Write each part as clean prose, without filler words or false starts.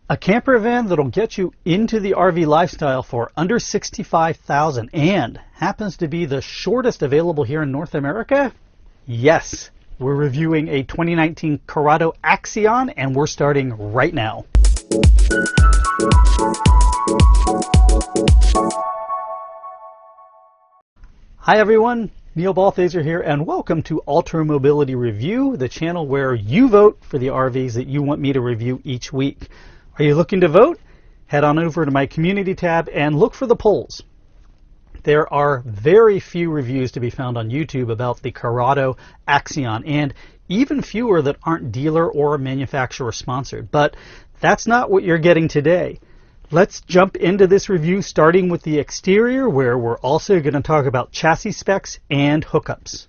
A camper van that'll get you into the RV lifestyle for under $65,000 and happens to be the shortest available here in North America? Yes, we're reviewing a 2019 Corrado Axion and we're starting right now. Hi everyone, Neil Balthaser here and welcome to Ultra Mobility Review, the channel where you vote for the RVs that you want me to review each week. Are you looking to vote? Head on over to my community tab and look for the polls. There are very few reviews to be found on YouTube about the Corrado Axion, and even fewer that aren't dealer or manufacturer sponsored. But that's not what you're getting today. Let's jump into this review starting with the exterior, where we're also going to talk about chassis specs and hookups.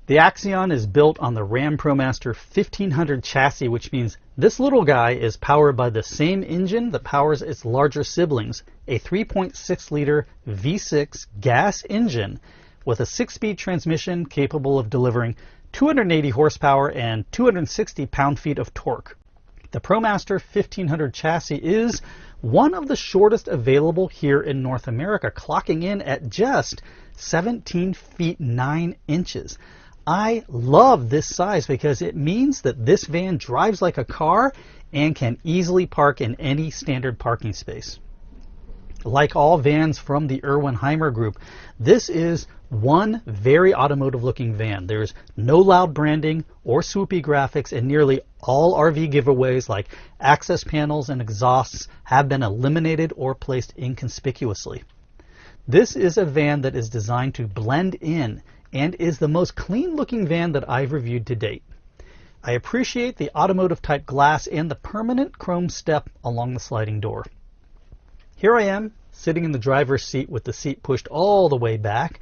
The Axion is built on the Ram ProMaster 1500 chassis, which means this little guy is powered by the same engine that powers its larger siblings, a 3.6-liter V6 gas engine with a 6-speed transmission capable of delivering 280 horsepower and 260 pound-feet of torque. The ProMaster 1500 chassis is one of the shortest available here in North America, clocking in at just 17 feet 9 inches. I love this size because it means that this van drives like a car and can easily park in any standard parking space. Like all vans from the Erwin-Hymer group, this is one very automotive looking van. There's no loud branding or swoopy graphics, and nearly all RV giveaways like access panels and exhausts have been eliminated or placed inconspicuously. This is a van that is designed to blend in and is the most clean looking van that I've reviewed to date. I appreciate the automotive type glass and the permanent chrome step along the sliding door. Here I am sitting in the driver's seat with the seat pushed all the way back.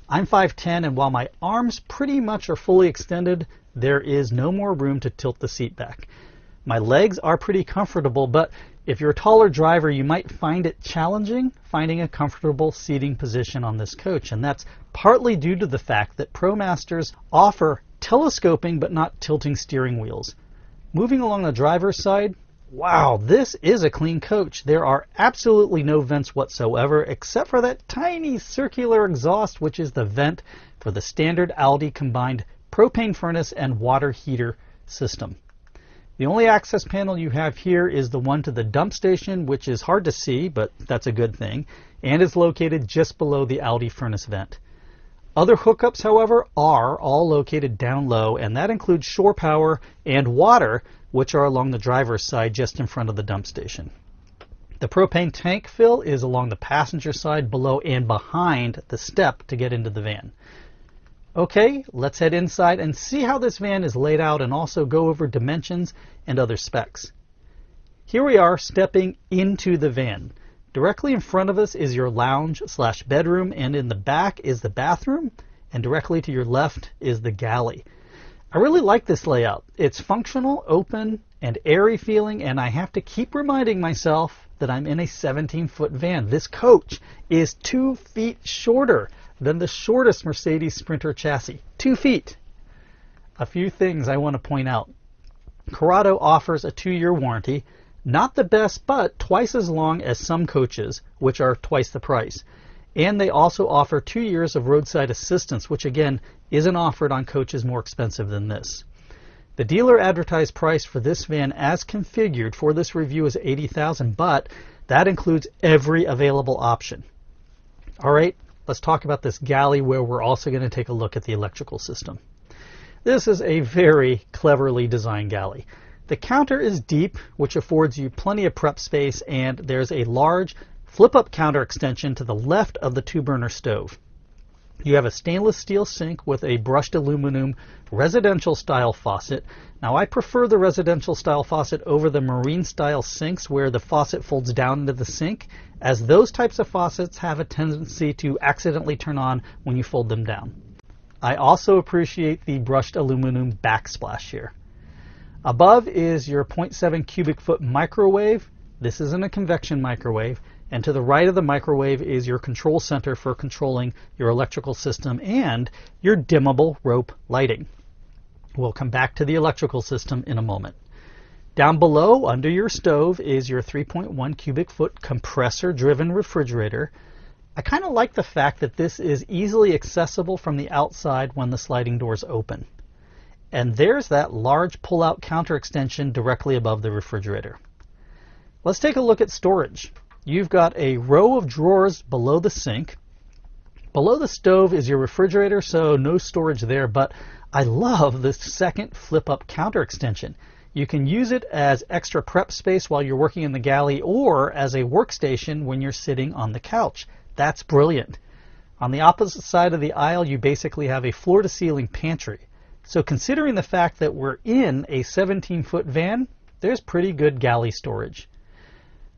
I'm 5'10", and while my arms pretty much are fully extended, there is no more room to tilt the seat back. My legs are pretty comfortable, but if you're a taller driver, you might find it challenging finding a comfortable seating position on this coach, and that's partly due to the fact that ProMasters offer telescoping but not tilting steering wheels. Moving along the driver's side, wow, this is a clean coach. There are absolutely no vents whatsoever except for that tiny circular exhaust, which is the vent for the standard Audi combined propane furnace and water heater system. The only access panel you have here is the one to the dump station, which is hard to see, but that's a good thing, and is located just below the Audi furnace vent. Other hookups, however, are all located down low, and that includes shore power and water, which are along the driver's side just in front of the dump station. The propane tank fill is along the passenger side below and behind the step to get into the van. Okay, let's head inside and see how this van is laid out and also go over dimensions and other specs. Here we are stepping into the van. Directly in front of us is your lounge/bedroom, and in the back is the bathroom, and directly to your left is the galley. I really like this layout. It's functional, open, and airy feeling, and I have to keep reminding myself that I'm in a 17-foot van. This coach is 2 feet shorter than the shortest Mercedes Sprinter chassis. 2 feet. A few things I want to point out. Corrado offers a 2-year warranty. Not the best, but twice as long as some coaches, which are twice the price. And they also offer 2 years of roadside assistance, which again isn't offered on coaches more expensive than this. The dealer advertised price for this van as configured for this review is $80,000, but that includes every available option. All right, let's talk about this galley, where we're also going to take a look at the electrical system. This is a very cleverly designed galley. The counter is deep, which affords you plenty of prep space, and there's a large flip-up counter extension to the left of the 2-burner stove. You have a stainless steel sink with a brushed aluminum residential style faucet. Now I prefer the residential style faucet over the marine style sinks where the faucet folds down into the sink, as those types of faucets have a tendency to accidentally turn on when you fold them down. I also appreciate the brushed aluminum backsplash here. Above is your 0.7 cubic foot microwave. This isn't a convection microwave. And to the right of the microwave is your control center for controlling your electrical system and your dimmable rope lighting. We'll come back to the electrical system in a moment. Down below, under your stove, is your 3.1 cubic foot compressor-driven refrigerator. I kind of like the fact that this is easily accessible from the outside when the sliding doors open. And there's that large pull-out counter extension directly above the refrigerator. Let's take a look at storage. You've got a row of drawers below the sink. Below the stove is your refrigerator, so no storage there, but I love this second flip-up counter extension. You can use it as extra prep space while you're working in the galley or as a workstation when you're sitting on the couch. That's brilliant. On the opposite side of the aisle, you basically have a floor-to-ceiling pantry. So considering the fact that we're in a 17-foot van, there's pretty good galley storage.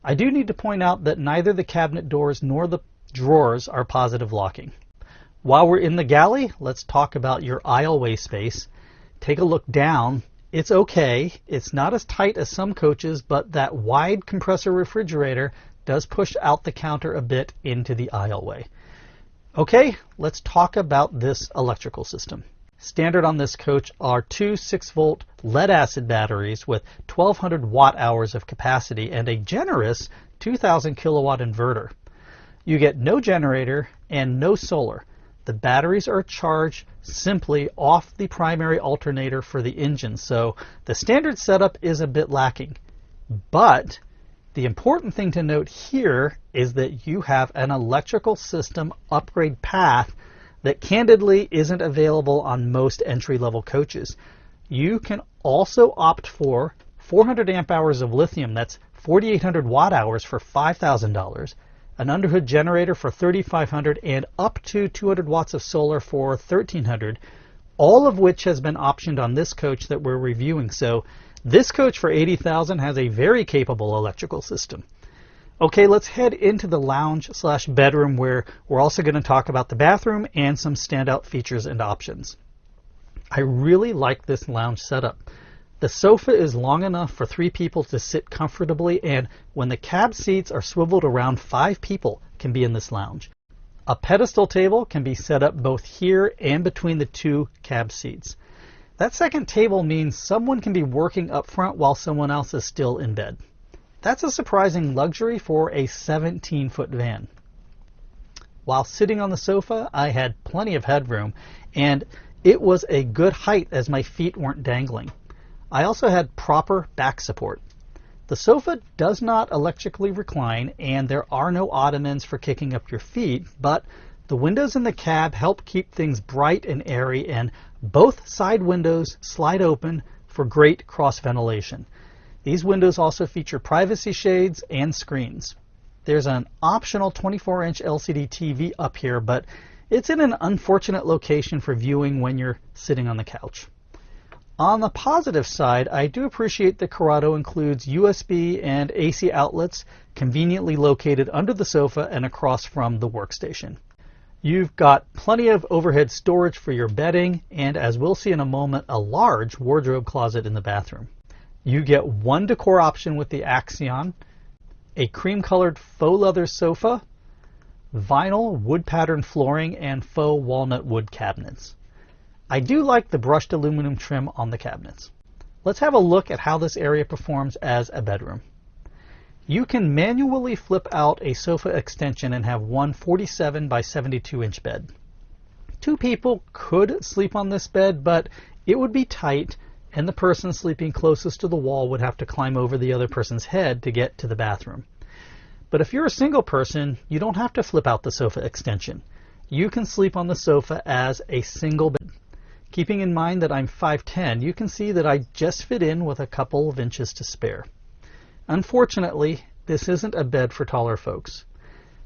I do need to point out that neither the cabinet doors nor the drawers are positive locking. While we're in the galley, let's talk about your aisleway space. Take a look down. It's okay. It's not as tight as some coaches, but that wide compressor refrigerator does push out the counter a bit into the aisleway. Okay, let's talk about this electrical system. Standard on this coach are two 6-volt lead-acid batteries with 1,200 watt-hours of capacity and a generous 2,000 kilowatt inverter. You get no generator and no solar. The batteries are charged simply off the primary alternator for the engine, so the standard setup is a bit lacking. But the important thing to note here is that you have an electrical system upgrade path that candidly isn't available on most entry-level coaches. You can also opt for 400 amp hours of lithium, that's 4,800 watt hours for $5,000, an underhood generator for $3,500, and up to 200 watts of solar for $1,300, all of which has been optioned on this coach that we're reviewing. So this coach for $80,000 has a very capable electrical system. Okay, let's head into the lounge/bedroom where we're also going to talk about the bathroom and some standout features and options. I really like this lounge setup. The sofa is long enough for 3 people to sit comfortably, and when the cab seats are swiveled around, 5 people can be in this lounge. A pedestal table can be set up both here and between the 2 cab seats. That second table means someone can be working up front while someone else is still in bed. That's a surprising luxury for a 17-foot van. While sitting on the sofa, I had plenty of headroom, and it was a good height as my feet weren't dangling. I also had proper back support. The sofa does not electrically recline, and there are no ottomans for kicking up your feet, but the windows in the cab help keep things bright and airy, and both side windows slide open for great cross ventilation. These windows also feature privacy shades and screens. There's an optional 24-inch LCD TV up here, but it's in an unfortunate location for viewing when you're sitting on the couch. On the positive side, I do appreciate that Corrado includes USB and AC outlets conveniently located under the sofa and across from the workstation. You've got plenty of overhead storage for your bedding, and as we'll see in a moment, a large wardrobe closet in the bathroom. You get one decor option with the Axion, a cream-colored faux leather sofa, vinyl wood pattern flooring, and faux walnut wood cabinets. I do like the brushed aluminum trim on the cabinets. Let's have a look at how this area performs as a bedroom. You can manually flip out a sofa extension and have one 47 by 72 inch bed. 2 people could sleep on this bed, but it would be tight, and the person sleeping closest to the wall would have to climb over the other person's head to get to the bathroom. But if you're a single person, you don't have to flip out the sofa extension. You can sleep on the sofa as a single bed. Keeping in mind that I'm 5'10", you can see that I just fit in with a couple of inches to spare. Unfortunately, this isn't a bed for taller folks.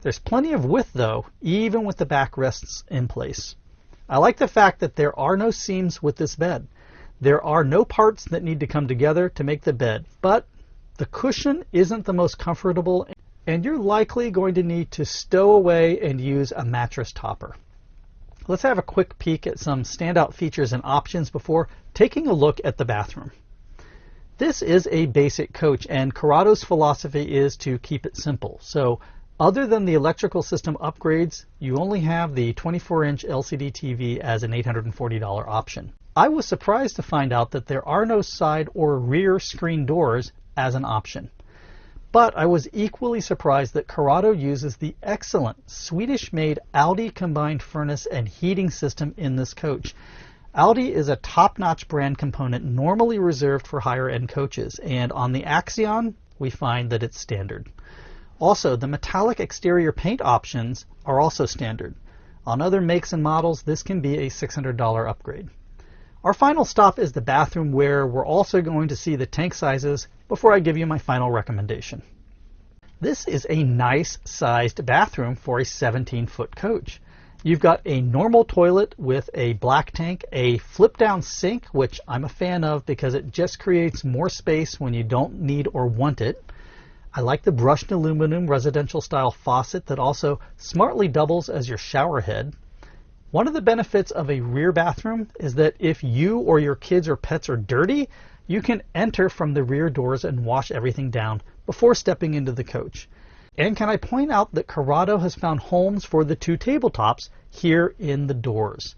There's plenty of width though, even with the backrests in place. I like the fact that there are no seams with this bed. There are no parts that need to come together to make the bed, but the cushion isn't the most comfortable, and you're likely going to need to stow away and use a mattress topper. Let's have a quick peek at some standout features and options before taking a look at the bathroom. This is a basic coach, and Corrado's philosophy is to keep it simple. So Other than the electrical system upgrades, you only have the 24-inch LCD TV as an $840 option. I was surprised to find out that there are no side or rear screen doors as an option. But I was equally surprised that Corrado uses the excellent Swedish-made Audi combined furnace and heating system in this coach. Audi is a top-notch brand component normally reserved for higher-end coaches, and on the Axion, we find that it's standard. Also, the metallic exterior paint options are also standard. On other makes and models, this can be a $600 upgrade. Our final stop is the bathroom, where we're also going to see the tank sizes before I give you my final recommendation. This is a nice sized bathroom for a 17-foot coach. You've got a normal toilet with a black tank, a flip down sink, which I'm a fan of because it just creates more space when you don't need or want it. I like the brushed aluminum residential style faucet that also smartly doubles as your shower head. One of the benefits of a rear bathroom is that if you or your kids or pets are dirty, you can enter from the rear doors and wash everything down before stepping into the coach. And can I point out that Corrado has found homes for the two tabletops here in the doors.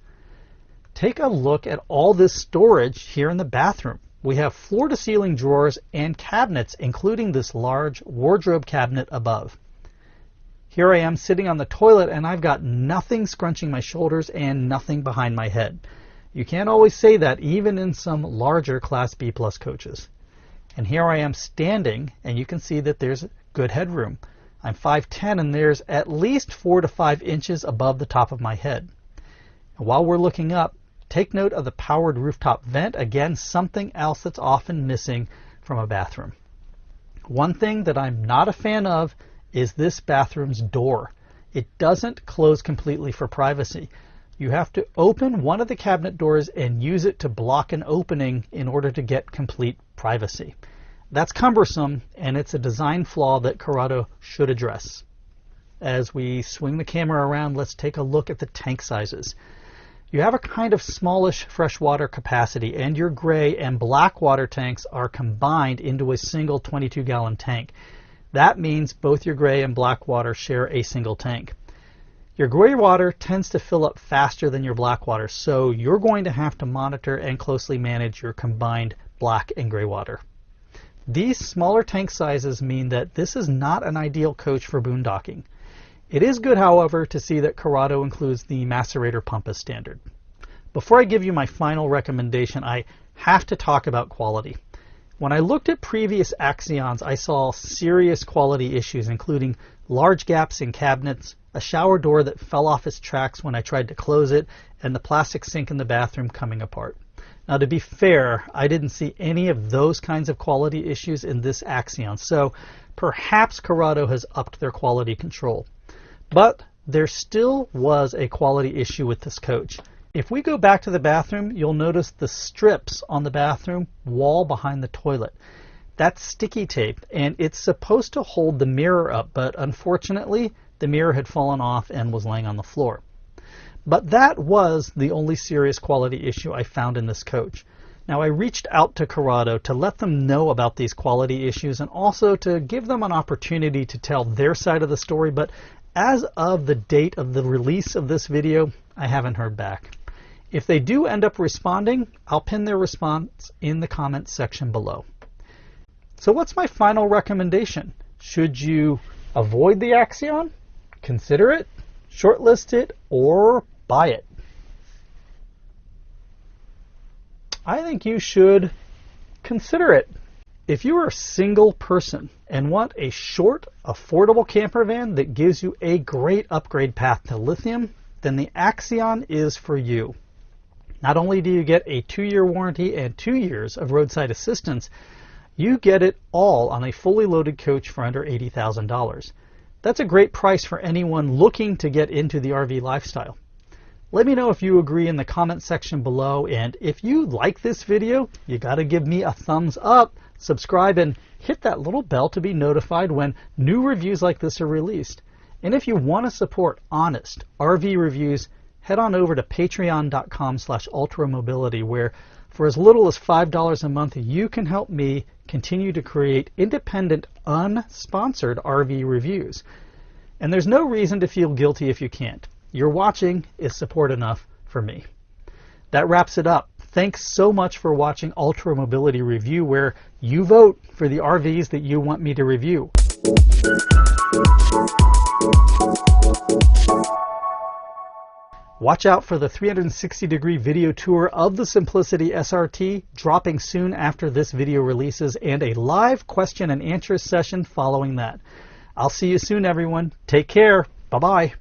Take a look at all this storage here in the bathroom. We have floor-to-ceiling drawers and cabinets, including this large wardrobe cabinet above. Here I am sitting on the toilet, and I've got nothing scrunching my shoulders and nothing behind my head. You can't always say that, even in some larger Class B plus coaches. And here I am standing, and you can see that there's good headroom. I'm 5'10", and there's at least 4 to 5 inches above the top of my head. And while we're looking up, take note of the powered rooftop vent. Again, something else that's often missing from a bathroom. One thing that I'm not a fan of is this bathroom's door. It doesn't close completely for privacy. You have to open one of the cabinet doors and use it to block an opening in order to get complete privacy. That's cumbersome, and it's a design flaw that Corrado should address. As we swing the camera around, let's take a look at the tank sizes. You have a kind of smallish freshwater capacity, and your gray and black water tanks are combined into a single 22-gallon tank. That means both your gray and black water share a single tank. Your gray water tends to fill up faster than your black water, so you're going to have to monitor and closely manage your combined black and gray water. These smaller tank sizes mean that this is not an ideal coach for boondocking. It is good, however, to see that Corrado includes the macerator pump as standard. Before I give you my final recommendation, I have to talk about quality. When I looked at previous Axions, I saw serious quality issues, including large gaps in cabinets, a shower door that fell off its tracks when I tried to close it, and the plastic sink in the bathroom coming apart. Now, to be fair, I didn't see any of those kinds of quality issues in this Axion, so perhaps Corrado has upped their quality control. But there still was a quality issue with this coach. If we go back to the bathroom, you'll notice the strips on the bathroom wall behind the toilet. That's sticky tape, and it's supposed to hold the mirror up, but unfortunately, the mirror had fallen off and was laying on the floor. But that was the only serious quality issue I found in this coach. Now, I reached out to Corrado to let them know about these quality issues and also to give them an opportunity to tell their side of the story, but as of the date of the release of this video, I haven't heard back. If they do end up responding, I'll pin their response in the comments section below. So what's my final recommendation? Should you avoid the Axion, consider it, shortlist it, or buy it? I think you should consider it. If you are a single person and want a short, affordable camper van that gives you a great upgrade path to lithium, then the Axion is for you. Not only do you get a 2-year warranty and 2 years of roadside assistance, you get it all on a fully loaded coach for under $80,000. That's a great price for anyone looking to get into the RV lifestyle. Let me know if you agree in the comment section below, and if you like this video, you gotta give me a thumbs up, subscribe, and hit that little bell to be notified when new reviews like this are released. And if you want to support honest RV reviews, head on over to patreon.com/ultramobility, where for as little as $5 a month, you can help me continue to create independent, unsponsored RV reviews. And there's no reason to feel guilty if you can't. Your watching is support enough for me. That wraps it up. Thanks so much for watching Ultra Mobility Review, where you vote for the RVs that you want me to review. Watch out for the 360-degree video tour of the Simplicity SRT dropping soon after this video releases, and a live question and answer session following that. I'll see you soon, everyone. Take care. Bye-bye.